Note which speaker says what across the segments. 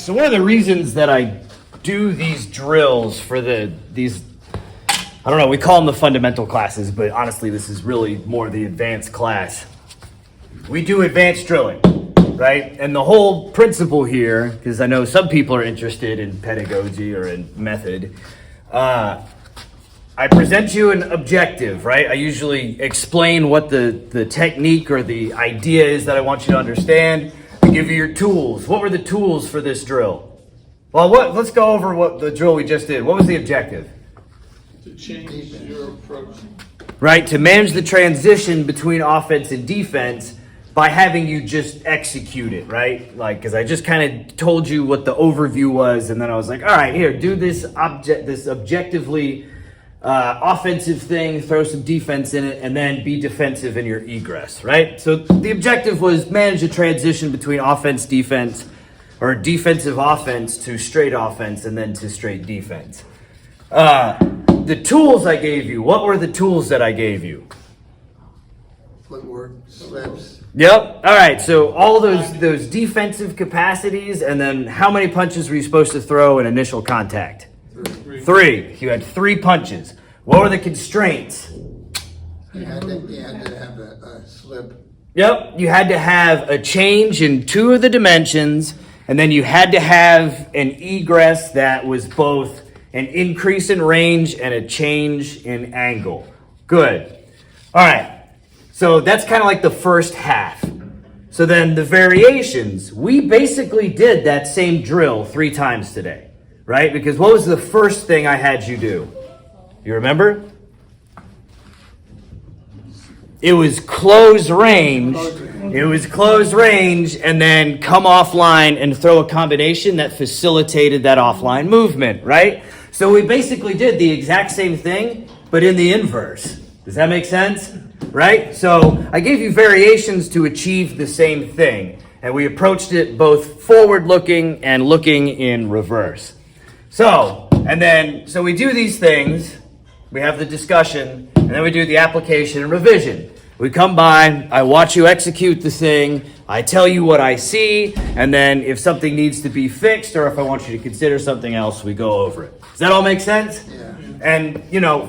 Speaker 1: So one of the reasons that I do these drills for these, I don't know, we call them the fundamental classes, but honestly, this is really more the advanced class. We do advanced drilling, right? And the whole principle here, because I know some people are interested in pedagogy or in method, I present you an objective, right? I usually explain what the technique or the idea is that I want you to understand. I give you your tools. What were the tools for this drill? Well, let's go over what the drill we just did. What was the objective?
Speaker 2: To change your approach.
Speaker 1: Right, to manage the transition between offense and defense by having you just execute it, right? Like, because I just kind of told you what the overview was, and then I was like, all right, here, do this objectively offensive thing, throw some defense in it, and then be defensive in your egress, right? So the objective was manage a transition between offense, defense, or defensive offense to straight offense and then to straight defense. The tools I gave you, what were the tools that I gave you?
Speaker 3: Footwork, slips.
Speaker 1: Yep. All right. So all those defensive capacities, and then how many punches were you supposed to throw in initial contact? Three. You had 3 punches. What were the constraints?
Speaker 3: You had to have a slip.
Speaker 1: Yep. You had to have a change in 2 of the dimensions, and then you had to have an egress that was both an increase in range and a change in angle. Good. All right. So that's kind of like the first half. So then the variations, we basically did that same drill 3 times today, right? Because what was the first thing I had you do? You remember? It was close range. It was close range and then come offline and throw a combination that facilitated that offline movement, right? So we basically did the exact same thing, but in the inverse. Does that make sense? Right? So I gave you variations to achieve the same thing, and we approached it both forward-looking and looking in reverse. So we do these things, we have the discussion, and then we do the application and revision. We come by, I watch you execute the thing, I tell you what I see, and then if something needs to be fixed or if I want you to consider something else, we go over it. Does that all make sense?
Speaker 3: Yeah.
Speaker 1: And,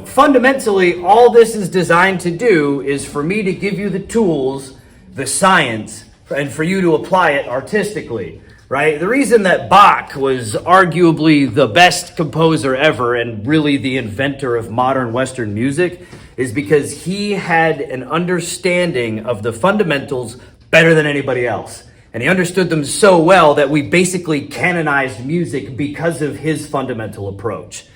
Speaker 1: fundamentally, all this is designed to do is for me to give you the tools, the science, and for you to apply it artistically, right? The reason that Bach was arguably the best composer ever and really the inventor of modern Western music is because he had an understanding of the fundamentals better than anybody else. And he understood them so well that we basically canonized music because of his fundamental approach.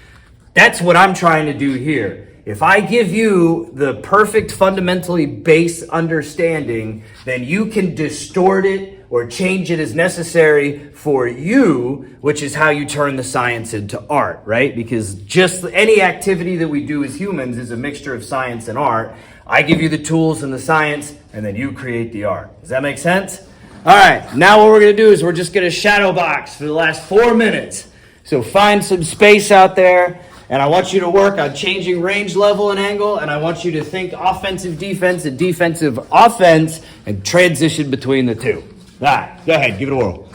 Speaker 1: That's what I'm trying to do here. If I give you the perfect fundamentally base understanding, then you can distort it or change it as necessary for you, which is how you turn the science into art, right? Because just any activity that we do as humans is a mixture of science and art. I give you the tools and the science, and then you create the art. Does that make sense? All right, now what we're going to do is we're just going to shadow box for the last 4 minutes. So find some space out there. And I want you to work on changing range, level, and angle. And I want you to think offensive defense and defensive offense and transition between the two. All right, go ahead, give it a whirl.